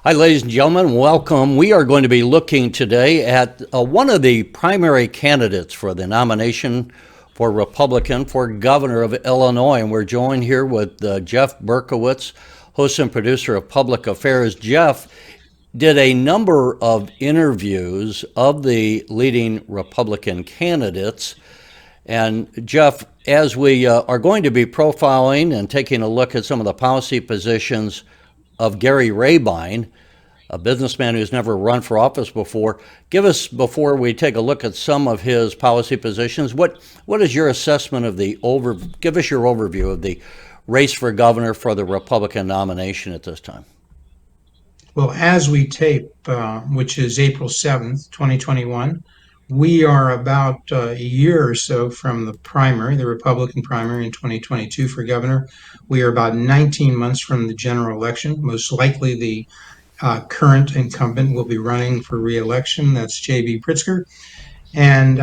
Hi, ladies and gentlemen. Welcome. We are going to be looking today at one of the primary candidates for the nomination for Republican for governor of Illinois. And we're joined here with Jeff Berkowitz, host and producer of Public Affairs. Jeff did a number of interviews of the leading Republican candidates. And Jeff, as we are going to be profiling and taking a look at some of the policy positions of Gary Rabine, a businessman who's never run for office before, give us, before we take a look at some of his policy positions, what is your assessment of give us your overview of the race for governor for the Republican nomination at this time? Well, as we tape, which is April 7th, 2021, we are about a year or so from the primary, the Republican primary in 2022 for governor. We are about 19 months from the general election. Most likely the current incumbent will be running for re-election. That's J.B. Pritzker. And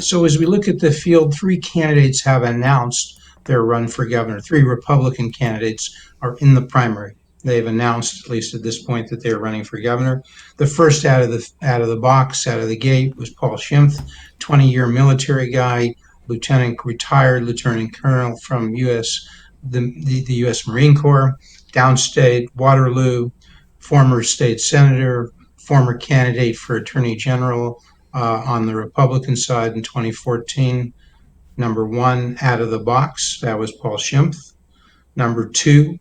so as we look at the field, three candidates have announced their run for governor. Three Republican candidates are in the primary. They've announced, at least at this point, that they're running for governor. The first out of the box, out of the gate, was Paul Schimpf, 20-year military guy, retired lieutenant colonel from the U.S. Marine Corps, downstate, Waterloo, former state senator, former candidate for attorney general on the Republican side in 2014. Number one, out of the box, that was Paul Schimpf. Number two,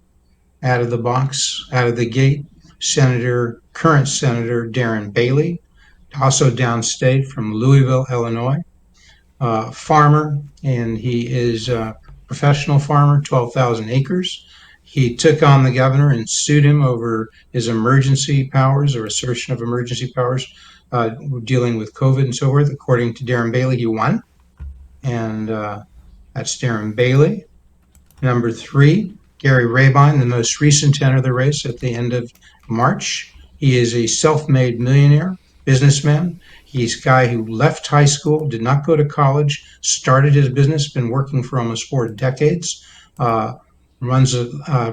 out of the box, out of the gate, current Senator Darren Bailey, also downstate from Louisville, Illinois, farmer, and he is a professional farmer, 12,000 acres. He took on the governor and sued him over his emergency powers or assertion of emergency powers dealing with COVID and so forth. According to Darren Bailey, he won, and that's Darren Bailey. Number three, Gary Rabine, the most recent to enter the race at the end of March. He is a self-made millionaire, businessman. He's a guy who left high school, did not go to college, started his business, been working for almost 4 decades, runs a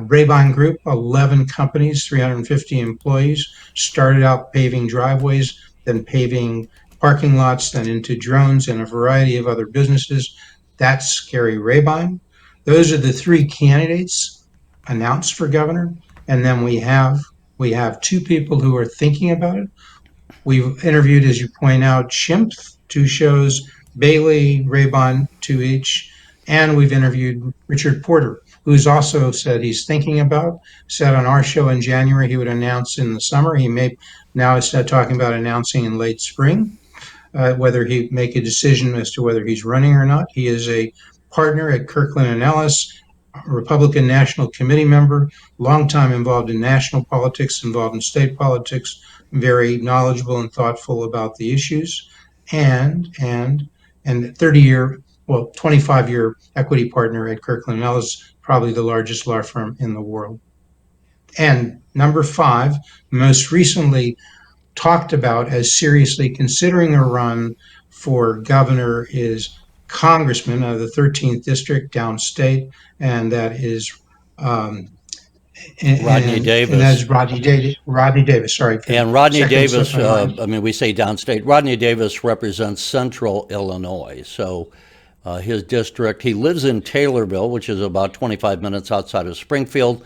Rabine Group, 11 companies, 350 employees, started out paving driveways, then paving parking lots, then into drones and a variety of other businesses. That's Gary Rabine. Those are the three candidates announced for governor, and then we have two people who are thinking about it. We've interviewed, as you point out, Schimpf, 2 shows, Bailey, Rabine, 2 each, and we've interviewed Richard Porter, who's also said he's thinking about, said on our show in January he would announce in the summer. He may now is talking about announcing in late spring, whether he make a decision as to whether he's running or not. He is a partner at Kirkland and Ellis, Republican National Committee member, longtime involved in national politics, involved in state politics, very knowledgeable and thoughtful about the issues, and 25-year equity partner at Kirkland and Ellis, probably the largest law firm in the world. And number 5, most recently talked about as seriously considering a run for governor is congressman of the 13th district downstate, and that is Rodney Davis. And that's Rodney Davis. Sorry. And Rodney Davis, we say downstate. Rodney Davis represents Central Illinois. So his district, he lives in Taylorville, which is about 25 minutes outside of Springfield.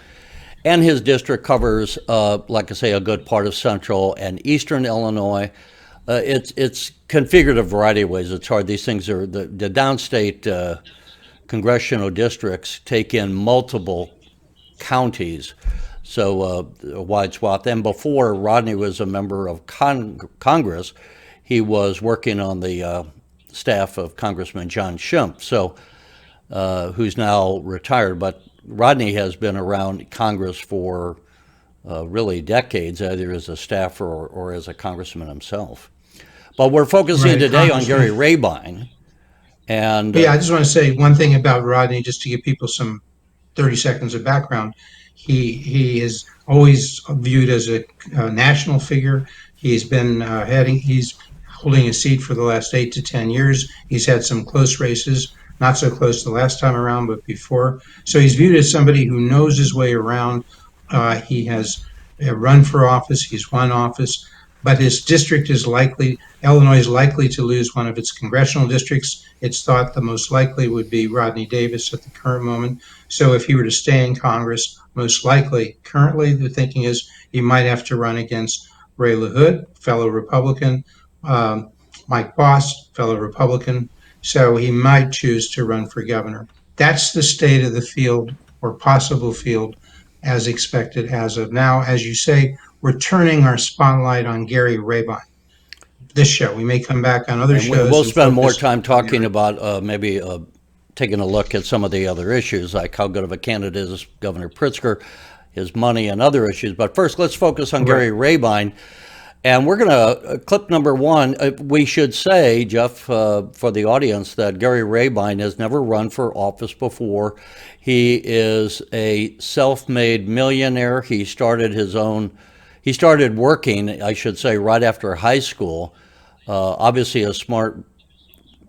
And his district covers, like I say, a good part of Central and Eastern Illinois. It's configured a variety of ways. It's hard. These things are, the downstate congressional districts take in multiple counties, so a wide swath. And before Rodney was a member of Congress, he was working on the staff of Congressman John Schimpf, so who's now retired. But Rodney has been around Congress for really decades, either as a staffer or as a congressman himself. But we're focusing today on Gary Rabine. And I just want to say one thing about Rodney, just to give people some 30 seconds of background. He is always viewed as a national figure. He's been he's holding a seat for the last 8 to 10 years. He's had some close races, not so close the last time around, but before. So he's viewed as somebody who knows his way around. He has run for office. He's won office, but his district is likely, Illinois is likely to lose one of its congressional districts. It's thought the most likely would be Rodney Davis at the current moment. So if he were to stay in Congress, most likely, currently the thinking is he might have to run against Ray LaHood, fellow Republican, Mike Boss, fellow Republican. So he might choose to run for governor. That's the state of the field or possible field as expected as of now. As you say, we're turning our spotlight on Gary Rabine. This show, we may come back on other And shows. we'll and spend more focus time on talking Gary. about maybe taking a look at some of the other issues, like how good of a candidate is Governor Pritzker, his money, and other issues. But first, let's focus on Gary Rabine. And we're going to, clip number one, we should say, Jeff, for the audience, that Gary Rabine has never run for office before. He is a self-made millionaire. He started working, I should say, right after high school. Obviously a smart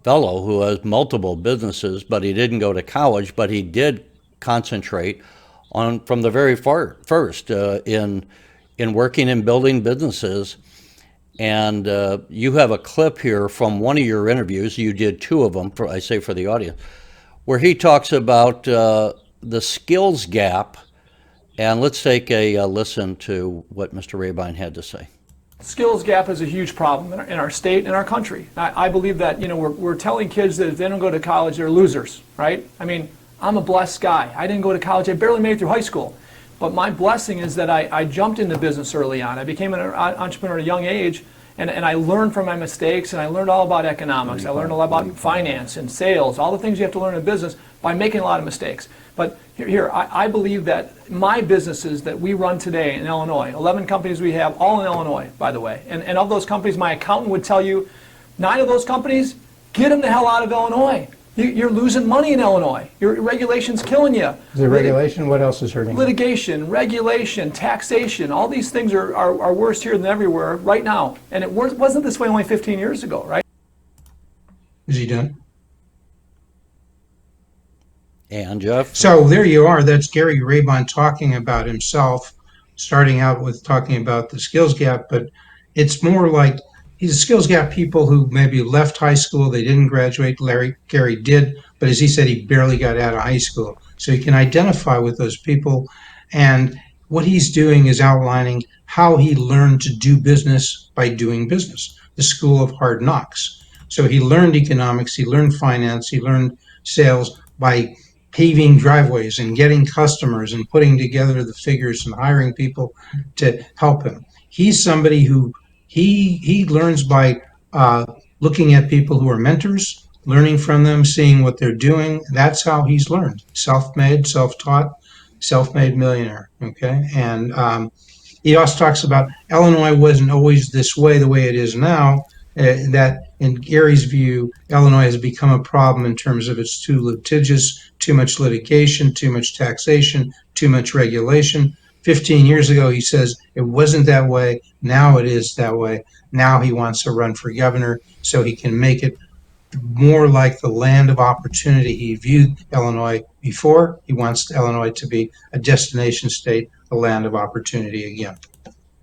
fellow who has multiple businesses, but he didn't go to college, but he did concentrate on, from the very first, in working and building businesses. And you have a clip here from one of your interviews. You did two of them, I say for the audience, where he talks about the skills gap. And let's take a listen to what Mr. Rabine had to say. Skills gap is a huge problem in our state and our country. I believe that, we're telling kids that if they don't go to college, they're losers, right? I mean, I'm a blessed guy. I didn't go to college. I barely made it through high school. But my blessing is that I jumped into business early on. I became an entrepreneur at a young age, and I learned from my mistakes, and I learned all about economics. I learned a lot about finance and sales, all the things you have to learn in business by making a lot of mistakes. But I believe that my businesses that we run today in Illinois, 11 companies we have, all in Illinois, by the way, and of those companies, my accountant would tell you, 9 of those companies, get them the hell out of Illinois. You're losing money in Illinois. Your regulation's killing you. The regulation, what else is hurting? Litigation, regulation, taxation, all these things are worse here than everywhere right now. And it wasn't this way only 15 years ago, right? Is he done? And Jeff? So there you are. That's Gary Rabine talking about himself, starting out with talking about the skills gap, but it's more like he's a skills gap people who maybe left high school, they didn't graduate. Gary did, but as he said, he barely got out of high school. So you can identify with those people. And what he's doing is outlining how he learned to do business by doing business, the school of hard knocks. So he learned economics, he learned finance, he learned sales by paving driveways and getting customers and putting together the figures and hiring people to help him. He's somebody who he learns by looking at people who are mentors, learning from them, seeing what they're doing. That's how he's learned. Self-made, self-taught, self-made millionaire. Okay, and he also talks about Illinois wasn't always this way, the way it is now. That in Gary's view, Illinois has become a problem in terms of it's too litigious, too much litigation, too much taxation, too much regulation. 15 years ago, he says it wasn't that way. Now it is that way. Now he wants to run for governor so he can make it more like the land of opportunity he viewed Illinois before. He wants Illinois to be a destination state, a land of opportunity again.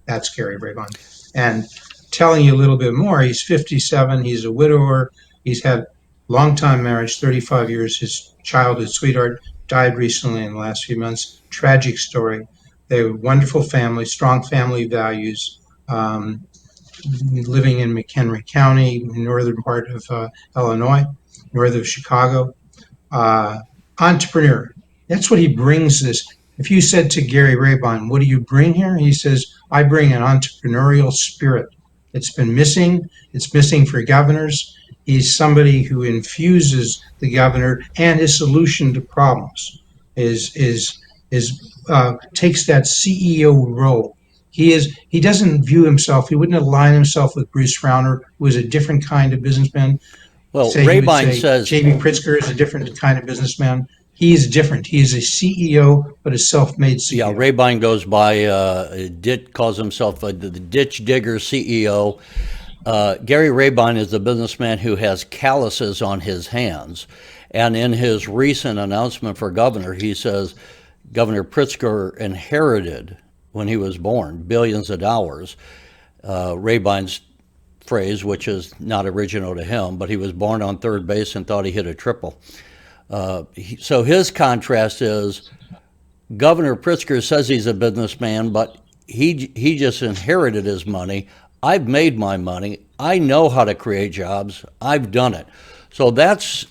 That's Gary Rabine. And telling you a little bit more, he's 57, he's a widower, he's had long-time marriage, 35 years. His childhood sweetheart died recently in the last few months. Tragic story. They were a wonderful family, strong family values, living in McHenry County, northern part of Illinois, north of Chicago. Entrepreneur. That's what he brings this. If you said to Gary Rabine, what do you bring here? He says, I bring an entrepreneurial spirit. It's been missing. It's missing for governors. He's somebody who infuses the governor, and his solution to problems takes that CEO role. He doesn't view himself. He wouldn't align himself with Bruce Rauner, who is a different kind of businessman. Well, He would Rabine say says, J.B. Pritzker is a different kind of businessman. He is different. He is a CEO, but a self-made CEO. yeah, Rabine goes by, calls himself the ditch digger CEO. Gary Rabine is the businessman who has calluses on his hands. And in his recent announcement for governor, he says Governor Pritzker inherited when he was born, billions of dollars. Rabine's phrase, which is not original to him, but he was born on third base and thought he hit a triple. So his contrast is Governor Pritzker says he's a businessman, but he just inherited his money. I've made my money. I know how to create jobs. I've done it. So that's,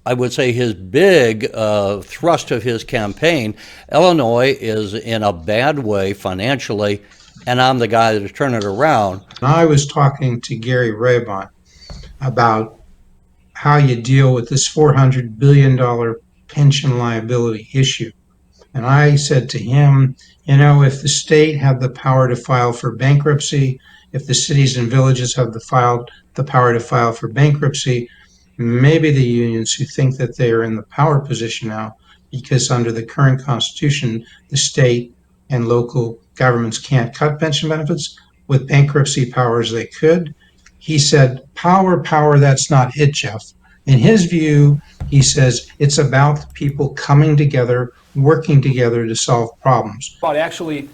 I would say, his big thrust of his campaign. Illinois is in a bad way financially, and I'm the guy to turn it around. I was talking to Gary Rabine about how you deal with this $400 billion pension liability issue. And I said to him, if the state had the power to file for bankruptcy, if the cities and villages have the power to file for bankruptcy, maybe the unions who think that they are in the power position now, because under the current constitution, the state and local governments can't cut pension benefits. With bankruptcy powers, they could. He said, power, that's not it, Jeff. In his view, he says it's about people coming together, working together to solve problems. About actually,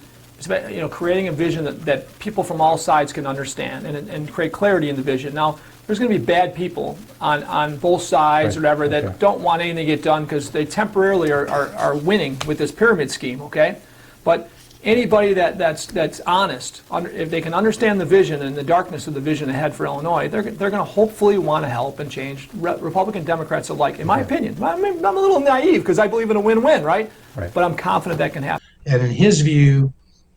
creating a vision that people from all sides can understand and create clarity in the vision. Now, there's going to be bad people on both sides, or whatever, that don't want anything to get done because they temporarily are winning with this pyramid scheme, okay? But anybody that's honest, if they can understand the vision and the darkness of the vision ahead for Illinois, they're going to hopefully want to help and change. Republican, Democrats alike, in my opinion. I'm a little naive because I believe in a win-win, right? But I'm confident that can happen. And in his view,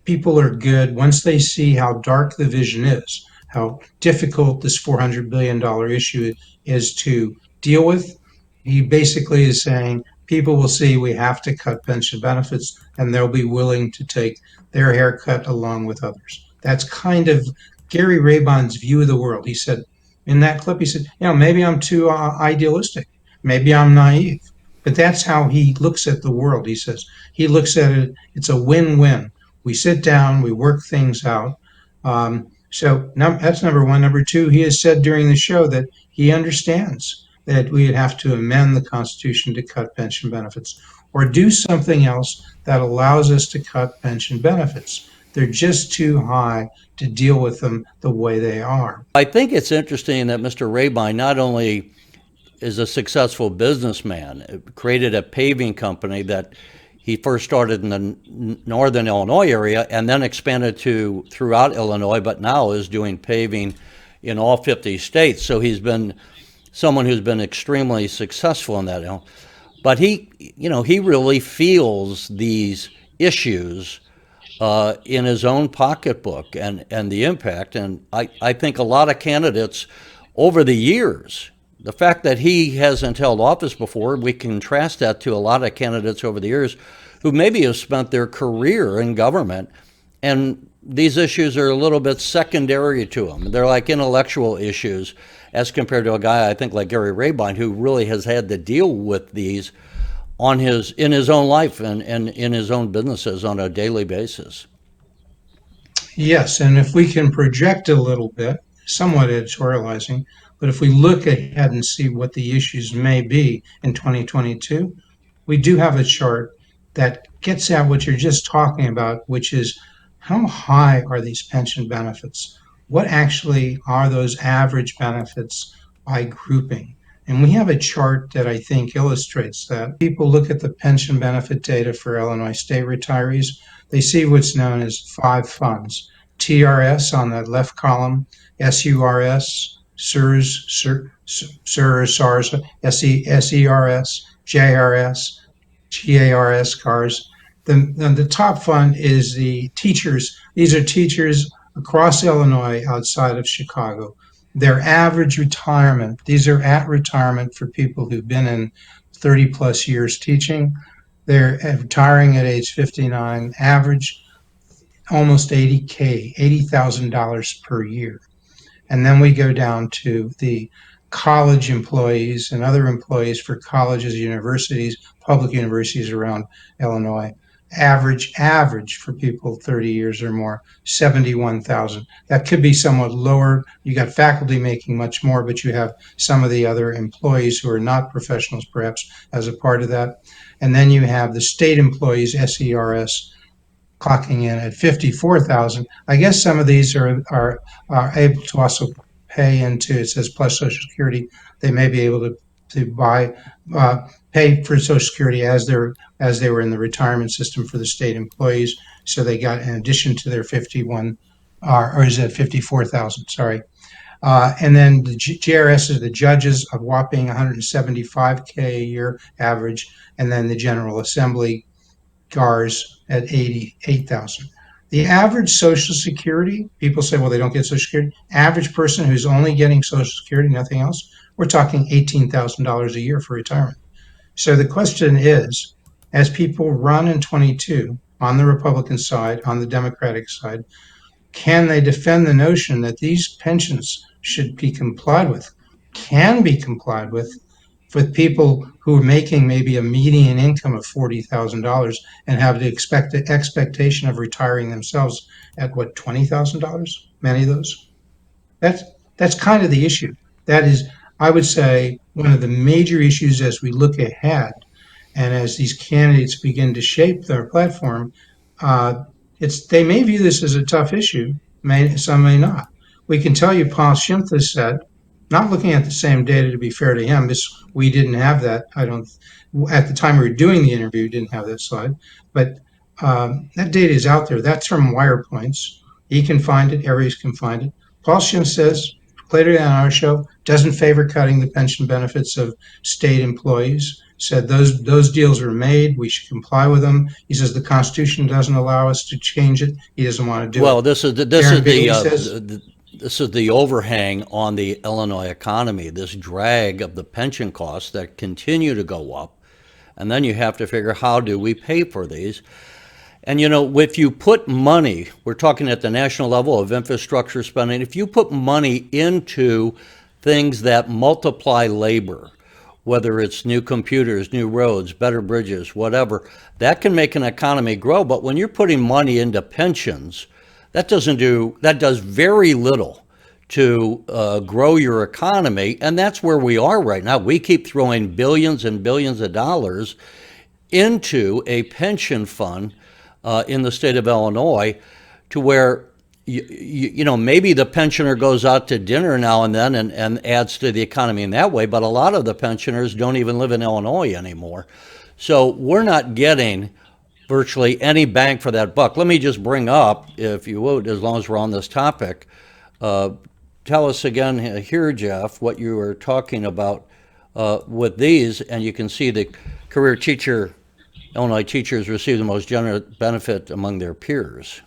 people are good once they see how dark the vision is, how difficult this $400 billion issue is to deal with. He basically is saying people will see we have to cut pension benefits, and they'll be willing to take their haircut along with others. That's kind of Gary Rabine's view of the world. He said, in that clip, he said, maybe I'm too idealistic. Maybe I'm naive. But that's how he looks at the world. He says he looks at it, it's a win-win. We sit down, we work things out. So that's number one. Number two, he has said during the show that he understands that we would have to amend the Constitution to cut pension benefits or do something else that allows us to cut pension benefits. They're just too high to deal with them the way they are. I think it's interesting that Mr. Rabine not only is a successful businessman, created a paving company that he first started in the northern Illinois area and then expanded to throughout Illinois, but now is doing paving in all 50 states. So he's been someone who's been extremely successful in that. But he really feels these issues in his own pocketbook and the impact. And I think a lot of candidates over the years, the fact that he hasn't held office before, we contrast that to a lot of candidates over the years who maybe have spent their career in government, and these issues are a little bit secondary to them. They're like intellectual issues as compared to a guy, I think, like Gary Rabine, who really has had to deal with these in his own life and in his own businesses on a daily basis. Yes, and if we can project a little bit, somewhat editorializing, but if we look ahead and see what the issues may be in 2022, we do have a chart that gets at what you're just talking about, which is how high are these pension benefits? What actually are those average benefits by grouping? And we have a chart that I think illustrates that. People look at the pension benefit data for Illinois state retirees. They see what's known as 5 funds. TRS on the left column, SURS, SERS, SARS, SERS, JRS, GARS, CARS. The top fund is the teachers. These are teachers across Illinois outside of Chicago. Their average retirement, these are at retirement for people who've been in 30 plus years teaching. They're retiring at age 59, average almost $80,000 per year. And then we go down to the college employees and other employees for colleges, universities, public universities around Illinois. Average for people 30 years or more, 71,000. That could be somewhat lower. You got faculty making much more, but you have some of the other employees who are not professionals perhaps as a part of that. And then you have the state employees, SERS, clocking in at 54,000. I guess some of these are able to also pay into, it says plus Social Security. They may be able to buy pay for Social Security as they were in the retirement system for the state employees. So they got in addition to their 51, or is it 54,000? Sorry. And then the JRS is the judges, a whopping 175K a year average, and then the General Assembly GARs at 88,000. The average Social Security, people say, well, they don't get Social Security. Average person who's only getting Social Security, nothing else, we're talking $18,000 a year for retirement. So the question is, as people run in 22 on the Republican side, on the Democratic side, can they defend the notion that these pensions should be complied with, can be complied with people who are making maybe a median income of $40,000 and have the expectation of retiring themselves at what, $20,000? Many of those. That's that's kind of the issue. That is, I would say, one of the major issues as we look ahead and as these candidates begin to shape their platform. uh, they may view this as a tough issue, some may not. We can tell you Paul Schimpf has said, not looking at the same data to be fair to him, this, we didn't have that. I don't, at the time we were doing the interview, we didn't have that slide, but that data is out there. That's from Wire Points. He can find it, everybody can find it. Paul Schimpf says, later on our show, doesn't favor cutting the pension benefits of state employees. Said those deals were made. We should comply with them. He says the Constitution doesn't allow us to change it. He doesn't want to do Well, it. this is this is the overhang on the Illinois economy, this drag of the pension costs that continue to go up. And then you have to figure, how do we pay for these? And if you put money, we're talking at the national level of infrastructure spending, if you put money into things that multiply labor, whether it's new computers, new roads, better bridges, whatever, that can make an economy grow. But when you're putting money into pensions, that does very little to grow your economy. And that's where we are right now. We keep throwing billions and billions of dollars into a pension fund in the state of Illinois, to where maybe the pensioner goes out to dinner now and then and adds to the economy in that way, but a lot of the pensioners don't even live in Illinois anymore. So we're not getting virtually any bang for that buck. Let me just bring up, if you would, as long as we're on this topic, tell us again here, Jeff, what you were talking about with these, and you can see the career teacher, Illinois teachers receive the most generous benefit among their peers.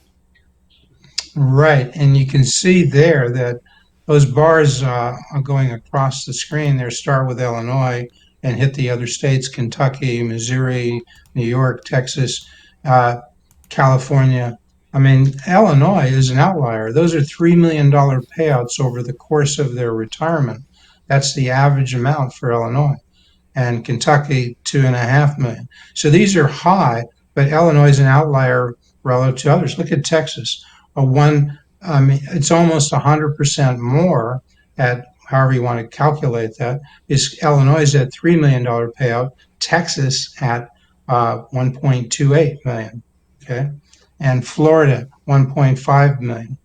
Right, and you can see there that those bars are going across the screen there start with Illinois and hit the other states: Kentucky, Missouri, New York, Texas, California. I mean, Illinois is an outlier. Those are $3 million payouts over the course of their retirement. That's the average amount for Illinois. And Kentucky, 2.5 million. So these are high, but Illinois is an outlier relative to others. Look at Texas. It's almost 100% more at however you want to calculate that. Is Illinois at $3 million payout, Texas at 1.28 million. Okay, and Florida 1.5 million.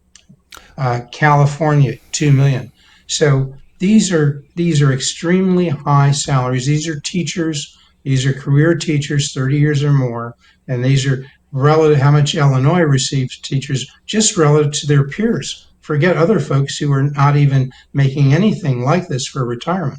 California 2 million. So these are extremely high salaries. These are teachers. These are career teachers, 30 years or more, and these are relative how much Illinois receives teachers just relative to their peers. Forget other folks who are not even making anything like this for retirement.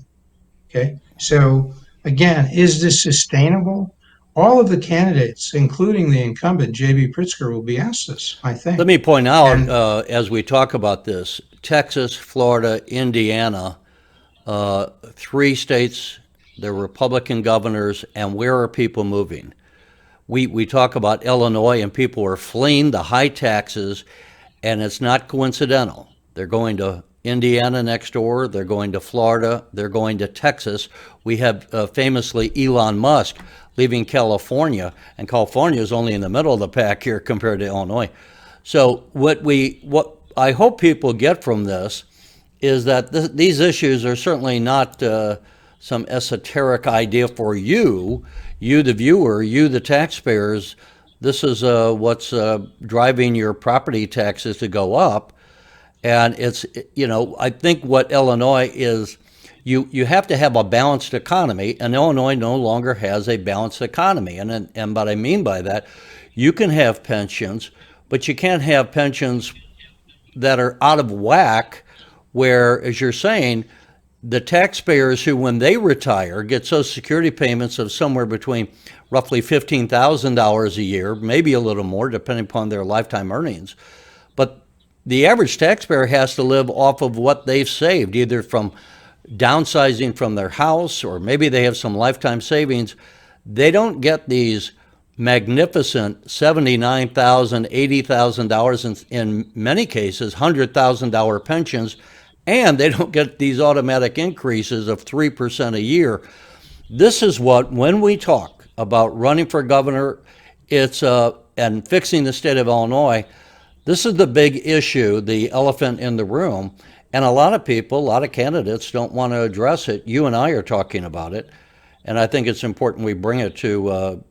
Okay, so again, is this sustainable? All of the candidates, including the incumbent, J.B. Pritzker, will be asked this, I think. Let me point out, as we talk about this, Texas, Florida, Indiana, 3 states, they're Republican governors, and where are people moving? We talk about Illinois, and people are fleeing the high taxes, and it's not coincidental. They're going to Indiana next door, they're going to Florida, they're going to Texas. We have famously Elon Musk leaving California, and California is only in the middle of the pack here compared to Illinois. So what I hope people get from this is that these issues are certainly not some esoteric idea for you, the viewer, you, the taxpayers. This is what's driving your property taxes to go up. And it's, I think what Illinois is, you have to have a balanced economy, and Illinois no longer has a balanced economy. And what I mean by that, you can have pensions, but you can't have pensions that are out of whack, where, as you're saying, the taxpayers who, when they retire, get Social Security payments of somewhere between roughly $15,000 a year, maybe a little more, depending upon their lifetime earnings. But the average taxpayer has to live off of what they've saved, either from downsizing from their house, or maybe they have some lifetime savings. They don't get these magnificent $79,000, $80,000, and in many cases, $100,000 pensions, and they don't get these automatic increases of 3% a year. This is what, when we talk about running for governor, it's and fixing the state of Illinois, this is the big issue, the elephant in the room. And a lot of people, a lot of candidates don't want to address it. You and I are talking about it, and I think it's important we bring it to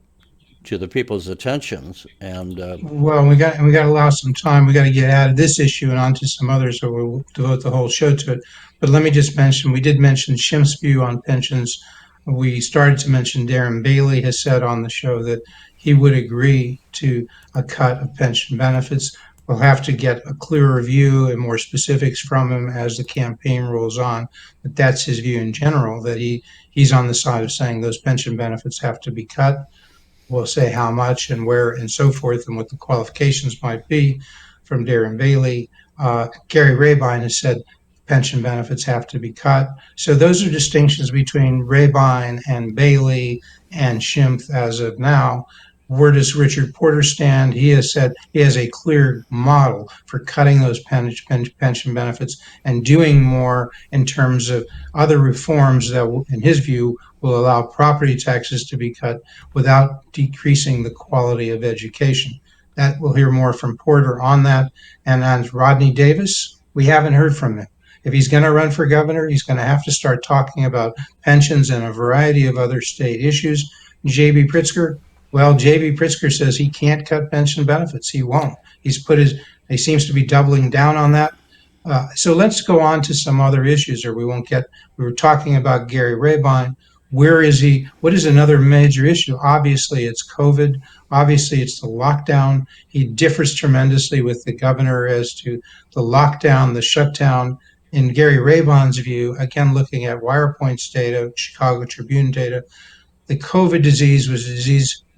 the people's attentions. And Well, we got to allow some time. We got to get out of this issue and onto some others, or we'll devote the whole show to it. But let me just mention, we did mention Schimpf's view on pensions. We started to mention Darren Bailey has said on the show that he would agree to a cut of pension benefits. We'll have to get a clearer view and more specifics from him as the campaign rolls on. But that's his view in general, that he's on the side of saying those pension benefits have to be cut. We'll say how much and where and so forth, and what the qualifications might be from Darren Bailey. Gary Rabine has said pension benefits have to be cut. So those are distinctions between Rabine and Bailey and Schimpf as of now. Where does Richard Porter stand? He has said he has a clear model for cutting those pension benefits and doing more in terms of other reforms that, in his view, will allow property taxes to be cut without decreasing the quality of education. That we'll hear more from Porter on that. And on Rodney Davis, we haven't heard from him. If he's going to run for governor, he's going to have to start talking about pensions and a variety of other state issues. J.B. Pritzker, well, J.B. Pritzker says he can't cut pension benefits. He won't. He seems to be doubling down on that. So let's go on to some other issues, or we were talking about Gary Rabine. Where is he? What is another major issue? Obviously, it's COVID. Obviously, it's the lockdown. He differs tremendously with the governor as to the lockdown, the shutdown. In Gary Rabine's view, again, looking at Wirepoint's data, Chicago Tribune data, the COVID disease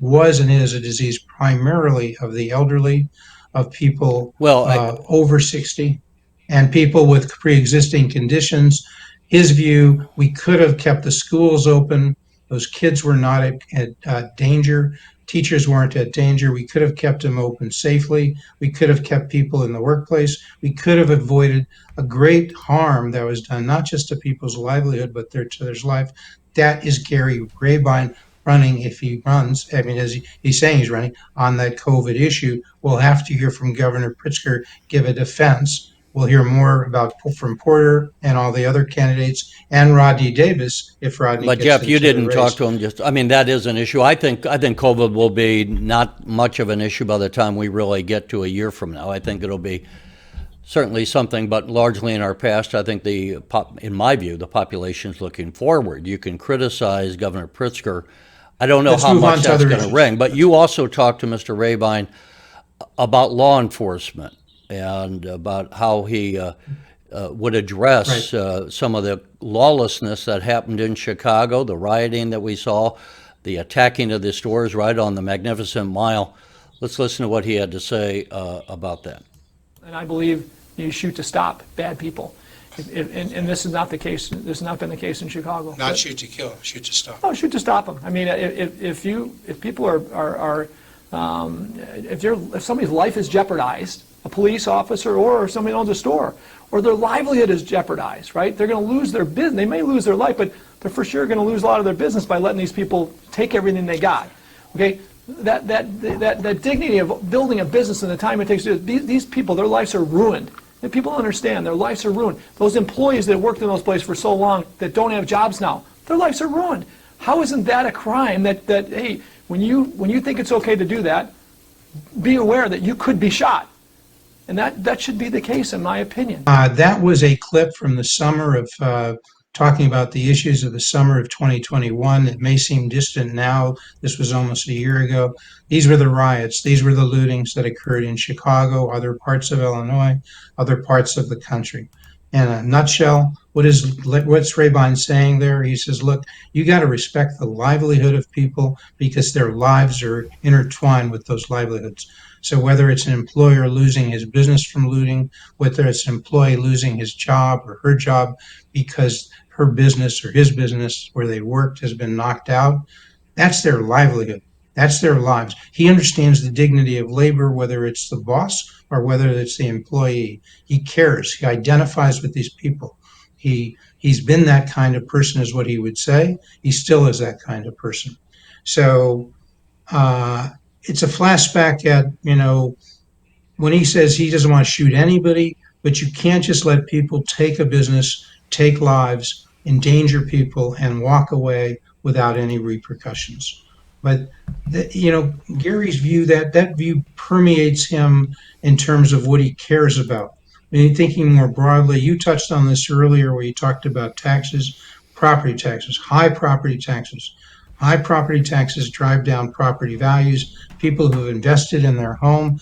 was and is a disease primarily of the elderly, of people over 60, and people with pre-existing conditions. His view, we could have kept the schools open. Those kids were not at danger. Teachers weren't at danger. We could have kept them open safely. We could have kept people in the workplace. We could have avoided a great harm that was done, not just to people's livelihood, but to their life. That is Gary Rabine running, if he runs. I mean, as he's saying he's running on that COVID issue. We'll have to hear from Governor Pritzker give a defense. We'll hear more from Porter and all the other candidates, and Rodney Davis if Rodney. But Jeff, you didn't talk to him. That is an issue. I think COVID will be not much of an issue by the time we really get to a year from now. I think it'll be certainly something, but largely in our past. I think in my view, the population's looking forward. You can criticize Governor Pritzker. I don't know how much that's going to ring, but you also talked to Mr. Rabine about law enforcement and about how he would address some of the lawlessness that happened in Chicago, the rioting that we saw, the attacking of the stores right on the Magnificent Mile. Let's listen to what he had to say about that. And I believe you shoot to stop bad people. And this is not the case. This has not been the case in Chicago. Not shoot to kill, shoot to stop. Oh, shoot to stop them. I mean, if people are if somebody's life is jeopardized, a police officer or somebody owns a store, or their livelihood is jeopardized, right? They're going to lose their business. They may lose their life, but they're for sure going to lose a lot of their business by letting these people take everything they got. Okay, that dignity of building a business and the time it takes to do it, these people, their lives are ruined. And people understand their lives are ruined. Those employees that worked in those places for so long that don't have jobs now, their lives are ruined. How isn't that a crime? That hey, when you think it's okay to do that, be aware that you could be shot. And that should be the case, in my opinion. That was a clip from the summer of talking about the issues of the summer of 2021. It may seem distant now. This was almost a year ago. These were the riots. These were the lootings that occurred in Chicago, other parts of Illinois, other parts of the country. In a nutshell, what's Rabine saying there? He says, look, you got to respect the livelihood of people because their lives are intertwined with those livelihoods. So whether it's an employer losing his business from looting, whether it's an employee losing his job or her job because her business or his business where they worked has been knocked out, that's their livelihood. That's their lives. He understands the dignity of labor, whether it's the boss or whether it's the employee. He cares. He identifies with these people. He's been that kind of person, is what he would say. He still is that kind of person. So it's a flashback at, when he says he doesn't want to shoot anybody, but you can't just let people take a business, take lives, endanger people, and walk away without any repercussions. But Gary's view, that view permeates him in terms of what he cares about. Thinking more broadly, you touched on this earlier where you talked about taxes, property taxes, high property taxes. High property taxes drive down property values. People who have invested in their home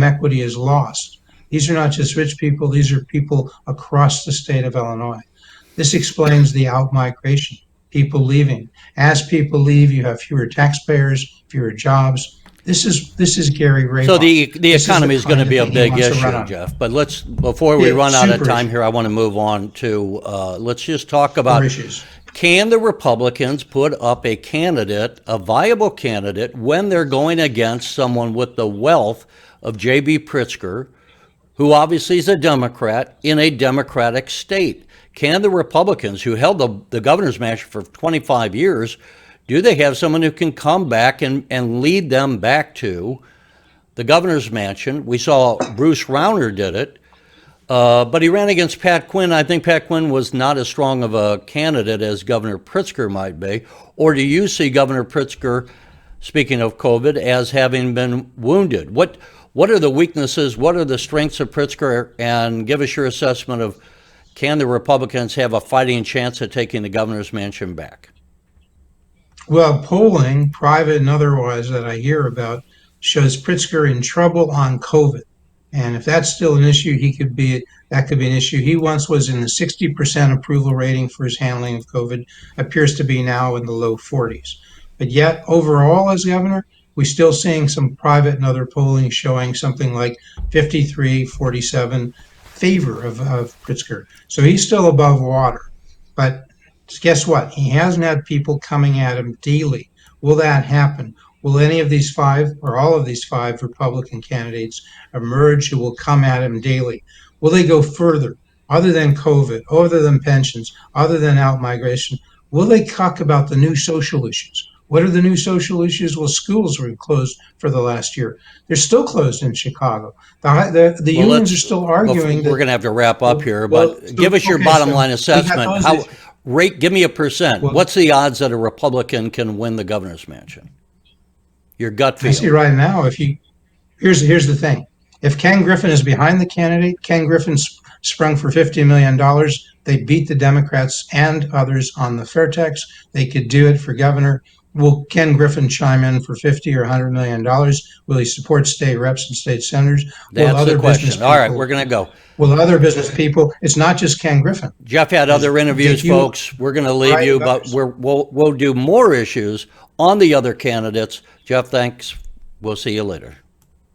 equity is lost. These are not just rich people, these are people across the state of Illinois. This explains the out-migration, people leaving. As people leave, you have fewer taxpayers, fewer jobs. This is Gary Rabine. So the economy is going to be a big issue, Jeff. But before we run out of time here, I want to move on to let's just talk about issues. Can the Republicans put up a candidate, a viable candidate, when they're going against someone with the wealth of J.B. Pritzker, who obviously is a Democrat in a Democratic state? Can the Republicans, who held the governor's mansion for 25 years, do they have someone who can come back and lead them back to the governor's mansion? We saw Bruce Rauner did it, but he ran against Pat Quinn. I think Pat Quinn was not as strong of a candidate as Governor Pritzker might be. Or do you see Governor Pritzker, speaking of COVID, as having been wounded? What are the weaknesses? What are the strengths of Pritzker? And give us your assessment of, can the Republicans have a fighting chance at taking the governor's mansion back? Well, polling, private and otherwise, that I hear about shows Pritzker in trouble on COVID. And if that's still an issue, that could be an issue. He once was in the 60% approval rating for his handling of COVID, appears to be now in the low 40s. But yet, overall, as governor, we're still seeing some private and other polling showing something like 53-47 favor of Pritzker. So he's still above water. But guess what? He hasn't had people coming at him daily. Will that happen? Will any of these five or all of these five Republican candidates emerge who will come at him daily? Will they go further, other than COVID, other than pensions, other than out-migration? Will they talk about the new social issues? What are the new social issues? Well, schools were closed for the last year. They're still closed in Chicago. The unions are still arguing. We're going to have to wrap up here, but give us your bottom line assessment. Give me a percent. What's the odds that a Republican can win the governor's mansion? Your gut feel. I see right now, here's the thing. If Ken Griffin is behind the candidate, Ken Griffin sprung for $50 million. They beat the Democrats and others on the fair tax. They could do it for governor. Will Ken Griffin chime in for $50 or $100 million? Will he support state reps and state senators? That's the question. All right, we're going to go. Will other business people? It's not just Ken Griffin. Jeff had other interviews, folks. We're going to leave you, but we'll do more issues on the other candidates. Jeff, thanks. We'll see you later.